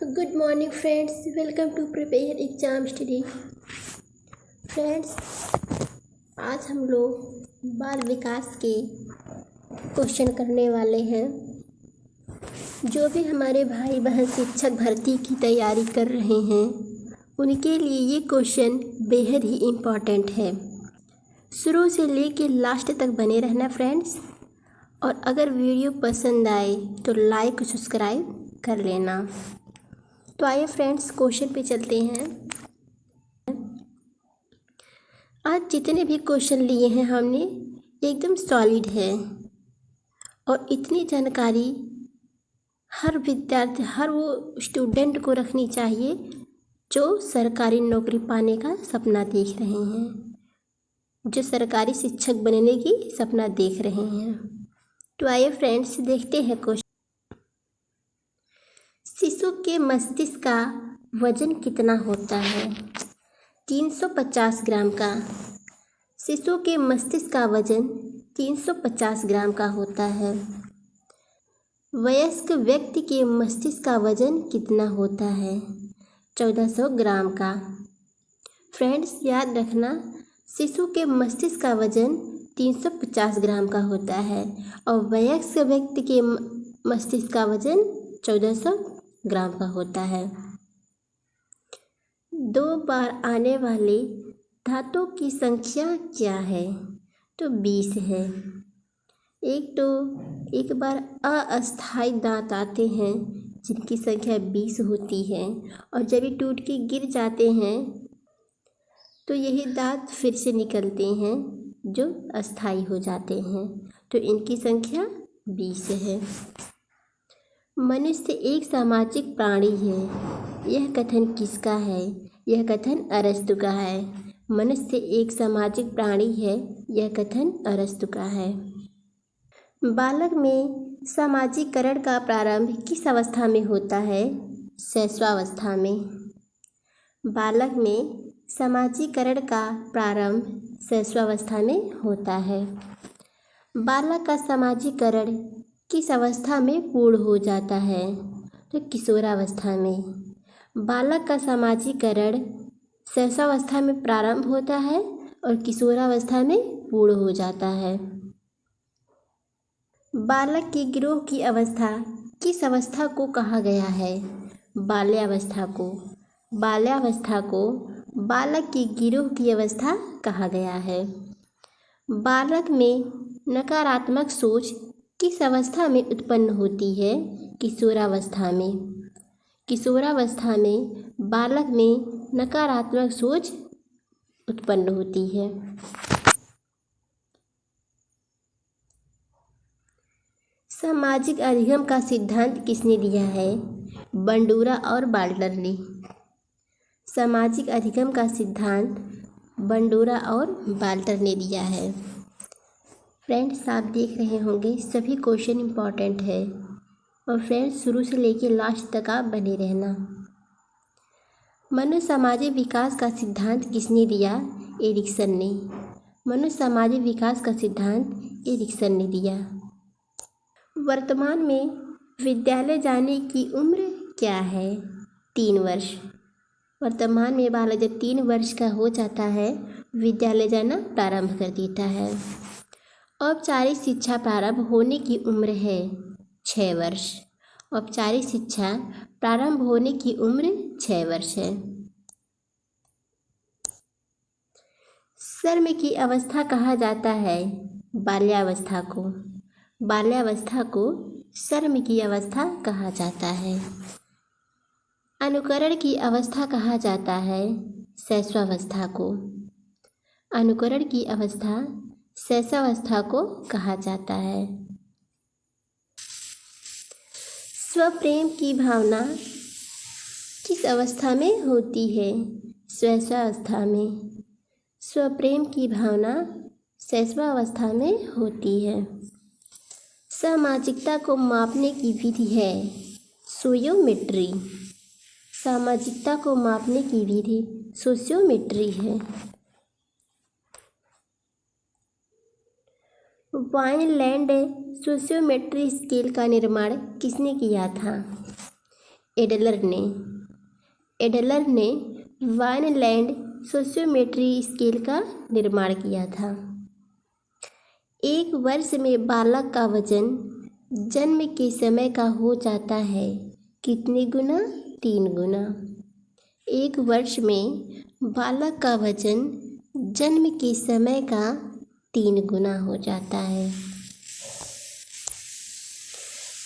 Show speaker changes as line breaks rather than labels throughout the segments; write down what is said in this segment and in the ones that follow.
Good morning friends, welcome to prepare exam study. Friends, आज हम लोग बाल विकास के क्वेश्चन करने वाले हैं। जो भी हमारे भाई बहन शिक्षक भर्ती की तैयारी कर रहे हैं उनके लिए ये क्वेश्चन बेहद ही इम्पॉर्टेंट है। शुरू से लेके लास्ट तक बने रहना फ्रेंड्स, और अगर वीडियो पसंद आए तो लाइक और सब्सक्राइब कर लेना। तो आइए फ्रेंड्स, क्वेश्चन पे चलते हैं। आज जितने भी क्वेश्चन लिए हैं हमने एकदम सॉलिड है, और इतनी जानकारी हर विद्यार्थी, हर वो स्टूडेंट को रखनी चाहिए जो सरकारी नौकरी पाने का सपना देख रहे हैं, जो सरकारी शिक्षक बनने की सपना देख रहे हैं। तो आइए फ्रेंड्स, देखते हैं क्वेश्चन। शिशु के मस्तिष्क का वजन कितना होता है? 350 ग्राम का। शिशु के मस्तिष्क का वजन 350 ग्राम का होता है। वयस्क व्यक्ति के मस्तिष्क का वजन कितना होता है? 1400 ग्राम का। फ्रेंड्स, याद रखना, शिशु के मस्तिष्क का वजन 350 ग्राम का होता है और वयस्क व्यक्ति के मस्तिष्क का वजन 1400 ग्राम का होता है। 2 बार आने वाले दांतों की संख्या क्या है? तो 20 है। एक बार अस्थायी दांत आते हैं जिनकी संख्या 20 होती है, और जब ये टूट के गिर जाते हैं तो यही दांत फिर से निकलते हैं जो अस्थायी हो जाते हैं, तो इनकी संख्या 20 है। मनुष्य एक सामाजिक प्राणी है, यह कथन किसका है? यह कथन अरस्तु का है। मनुष्य एक सामाजिक प्राणी है, यह कथन अरस्तु का है। बालक में सामाजिकरण का प्रारंभ किस अवस्था में होता है? शैशवावस्था में। बालक में सामाजिकरण का प्रारंभ शैशवावस्था में होता है। बालक का सामाजिकरण किस अवस्था में पूर्ण हो जाता है? तो किशोरावस्था में। बालक का सामाजिकरण शैशवावस्था में प्रारंभ होता है और किशोरावस्था में पूर्ण हो जाता है। बालक के गिरोह की अवस्था किस अवस्था को कहा गया है? बाल्यावस्था को। बाल्यावस्था को बालक के गिरोह की अवस्था कहा गया है। बालक में नकारात्मक सोच किस अवस्था में उत्पन्न होती है? किशोरावस्था में। किशोरावस्था में बालक में नकारात्मक सोच उत्पन्न होती है। सामाजिक अधिगम का सिद्धांत किसने दिया है? बंडूरा और बाल्टर ने। सामाजिक अधिगम का सिद्धांत बंडूरा और बाल्टर ने दिया है। फ्रेंड्स, आप देख रहे होंगे सभी क्वेश्चन इम्पॉर्टेंट है, और फ्रेंड्स शुरू से लेके लास्ट तक आप बने रहना। मनुष्य सामाजिक विकास का सिद्धांत किसने दिया? एरिक्सन ने। मनुष्य सामाजिक विकास का सिद्धांत एरिक्सन ने दिया। वर्तमान में विद्यालय जाने की उम्र क्या है? 3 वर्ष। वर्तमान में बालक जब 3 वर्ष का हो जाता है विद्यालय जाना प्रारंभ कर देता है। औपचारिक शिक्षा प्रारंभ होने की उम्र है 6 वर्ष। औपचारिक शिक्षा प्रारंभ होने की उम्र 6 वर्ष है। शर्म की अवस्था कहा जाता है बाल्यावस्था को। बाल्यावस्था को शर्म की अवस्था कहा जाता है। अनुकरण की अवस्था कहा जाता है शैशवावस्था को। अनुकरण की अवस्था शैशवावस्था को कहा जाता है। स्वप्रेम की भावना किस अवस्था में होती है? शैशवावस्था में। स्वप्रेम की भावना शैशवावस्था में होती है। सामाजिकता को मापने की विधि है सोशियोमेट्री। सामाजिकता को मापने की विधि सोशियोमेट्री है। वाइनलैंड सोशियोमेट्री स्केल का निर्माण किसने किया था? एडलर ने वाइनलैंड सोशियोमेट्री स्केल का निर्माण किया था। एक वर्ष में बालक का वजन जन्म के समय का हो जाता है कितने गुना? 3 गुना। एक वर्ष में बालक का वजन जन्म के समय का 3 गुना हो जाता है।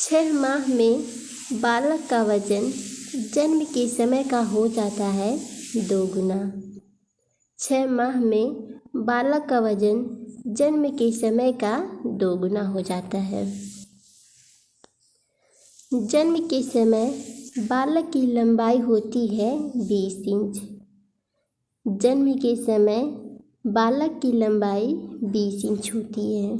6 माह में बालक का वजन जन्म के समय का हो जाता है 2 गुना। 6 माह में बालक का वजन जन्म के समय का 2 गुना हो जाता है। जन्म के समय बालक की लंबाई होती है 20 इंच। जन्म के समय बालक की लंबाई 20 इंच होती है।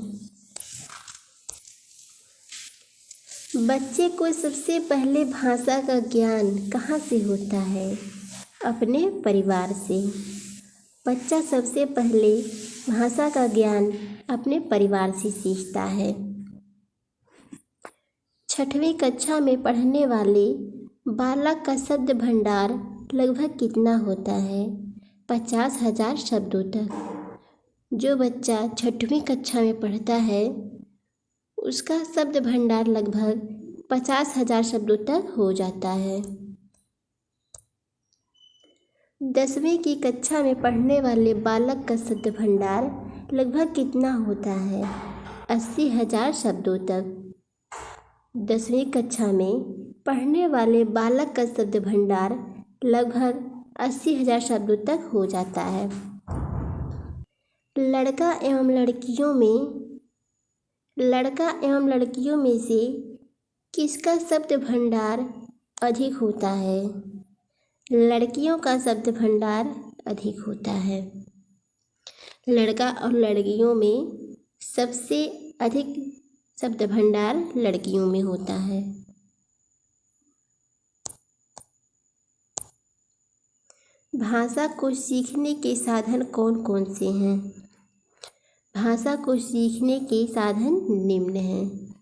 बच्चे को सबसे पहले भाषा का ज्ञान कहाँ से होता है? अपने परिवार से। बच्चा सबसे पहले भाषा का ज्ञान अपने परिवार से सीखता है। 6वीं कक्षा में पढ़ने वाले बालक का शब्द भंडार लगभग कितना होता है? 50,000 शब्दों तक। जो बच्चा 6वीं कक्षा में पढ़ता है उसका शब्द भंडार लगभग 50,000 शब्दों तक हो जाता है। 10वीं की कक्षा में पढ़ने वाले बालक का शब्द भंडार लगभग कितना होता है? 80,000 शब्दों तक। 10वीं कक्षा में पढ़ने वाले बालक का शब्द भंडार लगभग 80,000 शब्दों तक हो जाता है। लड़का एवं लड़कियों में से किसका शब्द भंडार अधिक होता है? लड़कियों का शब्द भंडार अधिक होता है। लड़का और लड़कियों में सबसे अधिक शब्द भंडार लड़कियों में होता है। भाषा को सीखने के साधन कौन कौन से हैं? भाषा को सीखने के साधन निम्न हैं।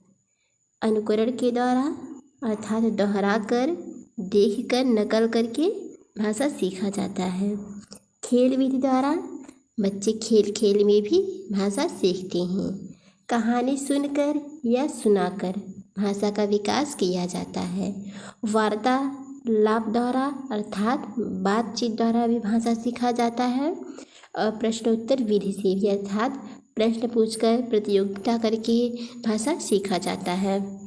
अनुकरण के द्वारा अर्थात दोहराकर, देखकर, नकल करके भाषा सीखा जाता है। खेल विधि द्वारा बच्चे खेल खेल में भी भाषा सीखते हैं। कहानी सुनकर या सुनाकर भाषा का विकास किया जाता है। वार्तालाप द्वारा अर्थात बातचीत द्वारा भी भाषा सीखा जाता है। और प्रश्नोत्तर विधि से भी अर्थात प्रश्न पूछकर प्रतियोगिता करके भाषा सीखा जाता है।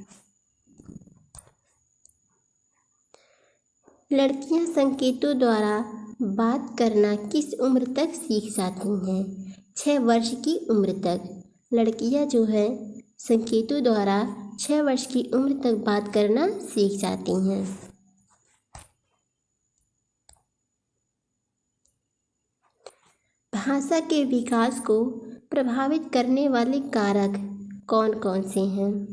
लड़कियां संकेतों द्वारा बात करना किस उम्र तक सीख जाती हैं? 6 वर्ष की उम्र तक। लड़कियां जो है संकेतों द्वारा 6 वर्ष की उम्र तक बात करना सीख जाती हैं। भाषा के विकास को प्रभावित करने वाले कारक कौन कौन से हैं?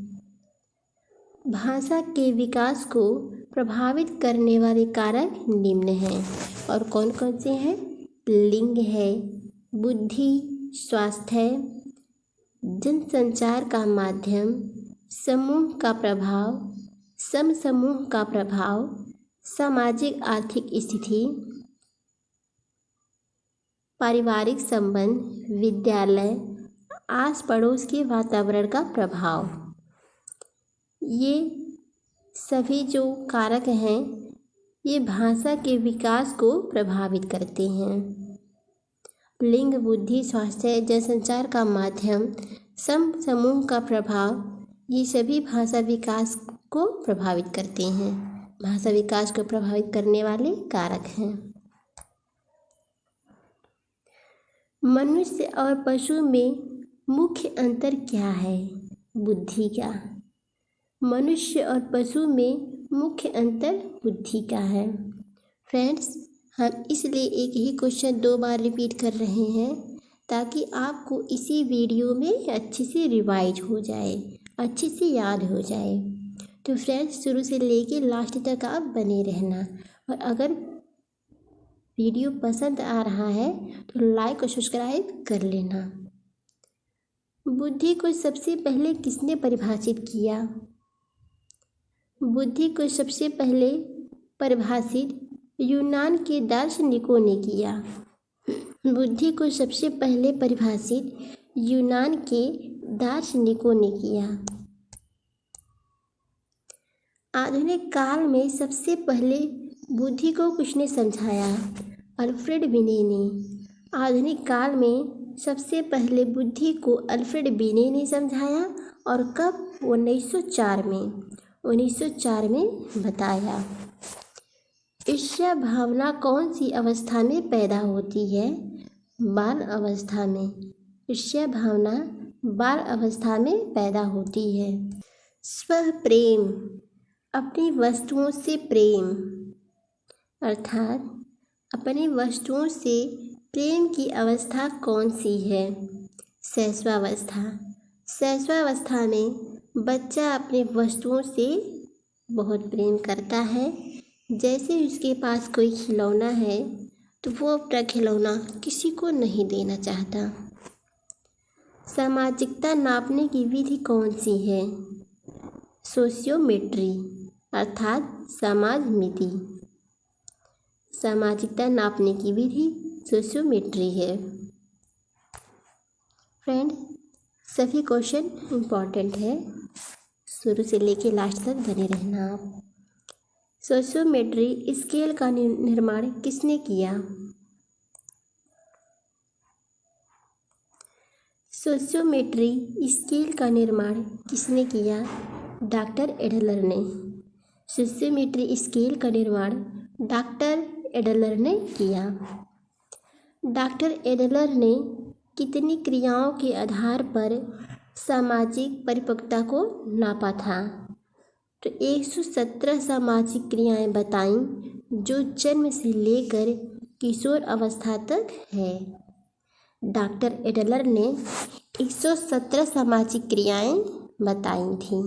भाषा के विकास को प्रभावित करने वाले कारक निम्न हैं। और कौन कौन से हैं? लिंग है, बुद्धि, स्वास्थ्य, जनसंचार का माध्यम, समूह का प्रभाव, समूह का प्रभाव, सामाजिक आर्थिक स्थिति, पारिवारिक संबंध, विद्यालय, आस पड़ोस के वातावरण का प्रभाव। ये सभी जो कारक हैं ये भाषा के विकास को प्रभावित करते हैं। लिंग, बुद्धि, स्वास्थ्य, जनसंचार का माध्यम, समूह का प्रभाव, ये सभी भाषा विकास को प्रभावित करते हैं। भाषा विकास को प्रभावित करने वाले कारक हैं। मनुष्य और पशु में मुख्य अंतर क्या है? बुद्धि का। मनुष्य और पशु में मुख्य अंतर बुद्धि का है। फ्रेंड्स, हम इसलिए एक ही क्वेश्चन 2 बार रिपीट कर रहे हैं ताकि आपको इसी वीडियो में अच्छे से रिवाइज हो जाए, अच्छे से याद हो जाए। तो फ्रेंड्स, शुरू से लेके लास्ट तक आप बने रहना। और अगर वीडियो पसंद आ रहा है तो लाइक और सब्सक्राइब कर लेना। बुद्धि को सबसे पहले किसने परिभाषित किया? बुद्धि को सबसे पहले परिभाषित यूनान के दार्शनिकों ने किया। बुद्धि को सबसे पहले परिभाषित यूनान के दार्शनिकों ने किया। आधुनिक काल में सबसे पहले बुद्धि को किसने समझाया? अल्फ्रेड बिने ने। आधुनिक काल में सबसे पहले बुद्धि को अल्फ्रेड बिने ने समझाया और कब? 1904 में बताया। ईर्ष्या भावना कौन सी अवस्था में पैदा होती है? बाल अवस्था में। ईर्ष्या भावना बाल अवस्था में पैदा होती है। स्व प्रेम, अपनी वस्तुओं से प्रेम, अर्थात अपनी वस्तुओं से प्रेम की अवस्था कौन सी है? शैशवावस्था। शैशवावस्था में बच्चा अपनी वस्तुओं से बहुत प्रेम करता है। जैसे उसके पास कोई खिलौना है तो वो अपना खिलौना किसी को नहीं देना चाहता। सामाजिकता नापने की विधि कौन सी है? सोशियोमेट्री, अर्थात समाज मिति। सामाजिकता नापने की विधि सोशियोमेट्री है। फ्रेंड, सभी क्वेश्चन इम्पॉर्टेंट है, शुरू से लेके लास्ट तक बने रहना आप। सोशियोमेट्री स्केल का निर्माण किसने किया? सोशियोमेट्री स्केल का निर्माण किसने किया? डॉक्टर एडलर ने। सोशियोमेट्री स्केल का निर्माण डॉक्टर एडलर ने किया। डॉक्टर एडलर ने कितनी क्रियाओं के आधार पर सामाजिक परिपक्वता को नापा था? तो 117 सामाजिक क्रियाएं बताईं जो जन्म से लेकर किशोर अवस्था तक है। डॉक्टर एडलर ने 117 सामाजिक क्रियाएं बताई थीं।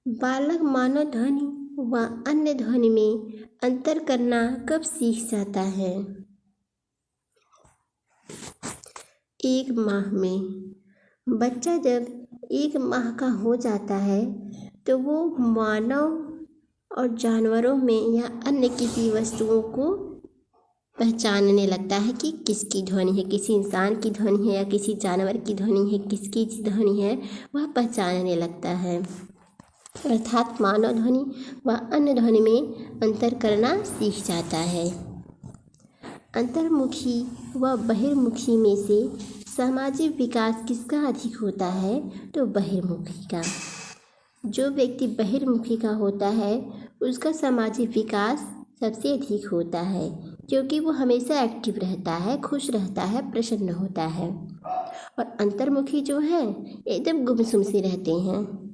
बालक मानव ध्वनि व अन्य ध्वनि में अंतर करना कब सीख जाता है? 1 माह में। बच्चा जब 1 माह का हो जाता है तो वो मानव और जानवरों में या अन्य किसी वस्तुओं को पहचानने लगता है कि किसकी ध्वनि है, किसी इंसान की ध्वनि है या किसी जानवर की ध्वनि है, किसकी ध्वनि है, वह पहचानने लगता है। अर्थात मानव ध्वनि व अन्य ध्वनि में अंतर करना सीख जाता है। अंतर्मुखी व बहिर्मुखी में से सामाजिक विकास किसका अधिक होता है? तो बहिर्मुखी का। जो व्यक्ति बहिर्मुखी का होता है उसका सामाजिक विकास सबसे अधिक होता है, क्योंकि वो हमेशा एक्टिव रहता है, खुश रहता है, प्रसन्न होता है। और अंतर्मुखी जो है एकदम गुमसुम से रहते हैं।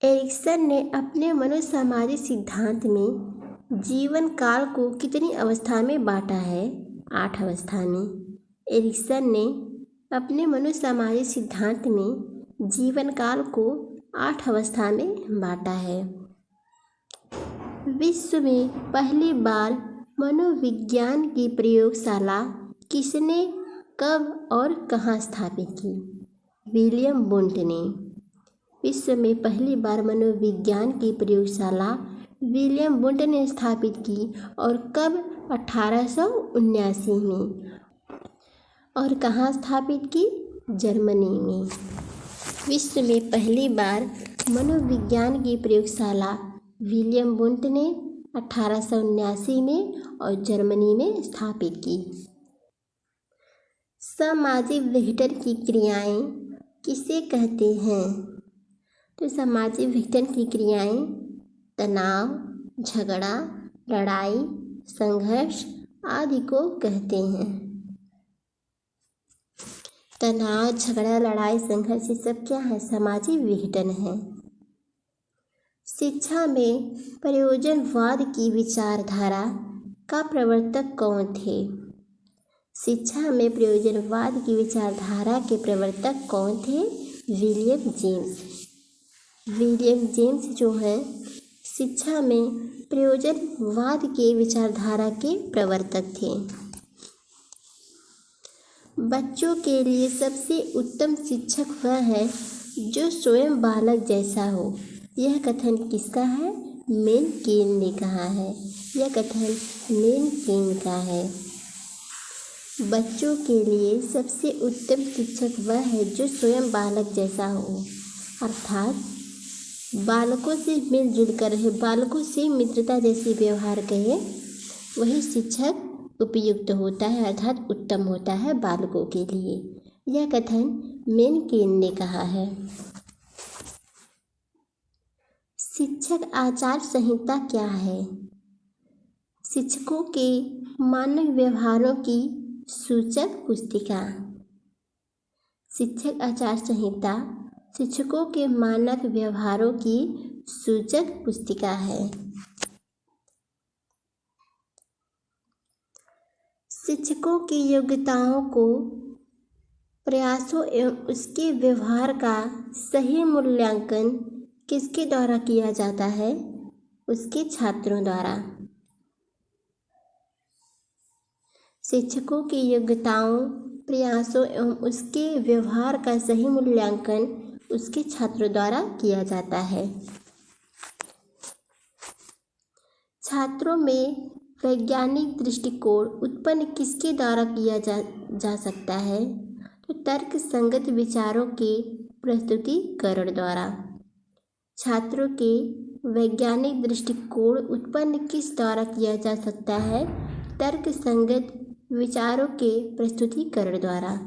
एरिक्सन ने अपने मनोसामाजिक सिद्धांत में जीवन काल को कितनी अवस्था में बांटा है? 8 अवस्था में। एरिक्सन ने अपने मनोसामाजिक सिद्धांत में जीवन काल को 8 अवस्था में बांटा है। विश्व में पहली बार मनोविज्ञान की प्रयोगशाला किसने, कब और कहाँ स्थापित की? विलियम वुंट ने। विश्व में पहली बार मनोविज्ञान की प्रयोगशाला विलियम वुंट ने स्थापित की और कब? 1879 में। और कहाँ स्थापित की? जर्मनी में। विश्व में पहली बार मनोविज्ञान की प्रयोगशाला विलियम वुंट ने 1879 में और जर्मनी में स्थापित की। सामाजिक विघटन की क्रियाएं किसे कहते हैं? तो सामाजिक विघटन की क्रियाएं तनाव, झगड़ा, लड़ाई, संघर्ष आदि को कहते हैं। तनाव, झगड़ा, लड़ाई, संघर्ष ये सब क्या है? सामाजिक विघटन है। शिक्षा में प्रयोजनवाद की विचारधारा का प्रवर्तक कौन थे? शिक्षा में प्रयोजनवाद की विचारधारा के प्रवर्तक कौन थे? William James. विलियम जेम्स जो हैं शिक्षा में प्रयोजनवाद के विचारधारा के प्रवर्तक थे। बच्चों के लिए सबसे उत्तम शिक्षक वह है जो स्वयं बालक जैसा हो। यह कथन किसका है? मेन केन ने कहा है। यह कथन मेन केन का है। बच्चों के लिए सबसे उत्तम शिक्षक वह है जो स्वयं बालक जैसा हो, अर्थात बालकों से मिलजुल कर रहे, बालकों से मित्रता जैसी व्यवहार करे, वही शिक्षक उपयुक्त होता है, अर्थात उत्तम होता है बालकों के लिए। यह कथन मेन केन ने कहा है। शिक्षक आचार संहिता क्या है? शिक्षकों के मानव व्यवहारों की सूचक पुस्तिका। शिक्षक आचार संहिता शिक्षकों के मानक व्यवहारों की सूचक पुस्तिका है। शिक्षकों की योग्यताओं को, प्रयासों एवं उसके व्यवहार का सही मूल्यांकन किसके द्वारा किया जाता है? उसके छात्रों द्वारा। शिक्षकों की योग्यताओं, प्रयासों एवं उसके व्यवहार का सही मूल्यांकन उसके छात्रों द्वारा किया जाता है। छात्रों में वैज्ञानिक दृष्टिकोण उत्पन्न किसके द्वारा किया जा सकता है? तो तर्क संगत विचारों के प्रस्तुतिकरण द्वारा। छात्रों के वैज्ञानिक दृष्टिकोण उत्पन्न किस द्वारा किया जा सकता है? तर्क संगत विचारों के प्रस्तुतिकरण द्वारा।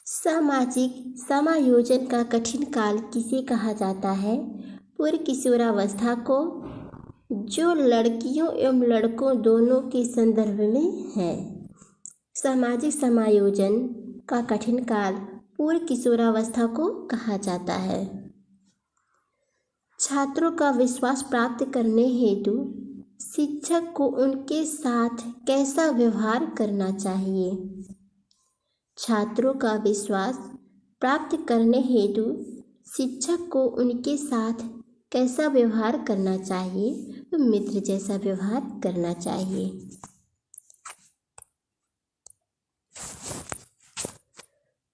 सामाजिक समायोजन का कठिन काल किसे कहा जाता है? पूर्व किशोरावस्था को, जो लड़कियों एवं लड़कों दोनों के संदर्भ में है। सामाजिक समायोजन का कठिन काल पूर्व किशोरावस्था को कहा जाता है। छात्रों का विश्वास प्राप्त करने हेतु शिक्षक को उनके साथ कैसा व्यवहार करना चाहिए? छात्रों का विश्वास प्राप्त करने हेतु शिक्षक को उनके साथ कैसा व्यवहार करना चाहिए? तो मित्र जैसा व्यवहार करना चाहिए।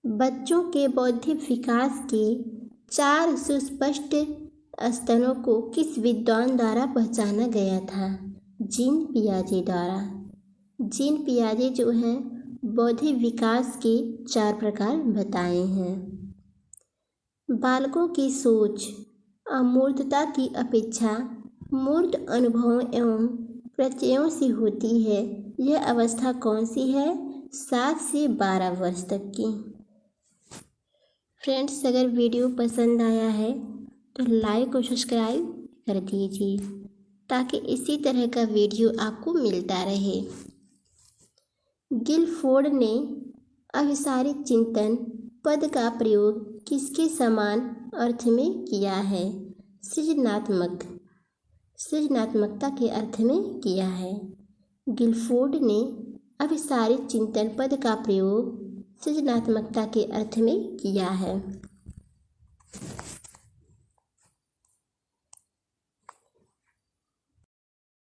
बच्चों के बौद्धिक विकास के 4 सुस्पष्ट स्तरों को किस विद्वान द्वारा पहचाना गया था? जीन पियाजे द्वारा। जीन पियाजे जो हैं बौद्धिक विकास के 4 प्रकार बताए हैं। बालकों की सोच अमूर्तता की अपेक्षा मूर्त अनुभवों एवं प्रत्ययों से होती है। यह अवस्था कौन सी है? 7 से 12 वर्ष तक की। फ्रेंड्स, अगर वीडियो पसंद आया है तो लाइक और सब्सक्राइब कर दीजिए ताकि इसी तरह का वीडियो आपको मिलता रहे। गिलफोर्ड ने अभिसारित चिंतन पद का प्रयोग किसके समान अर्थ में किया है? सृजनात्मकता के अर्थ में किया है। गिलफोर्ड ने अभिसारित चिंतन पद का प्रयोग सृजनात्मकता के अर्थ में किया है।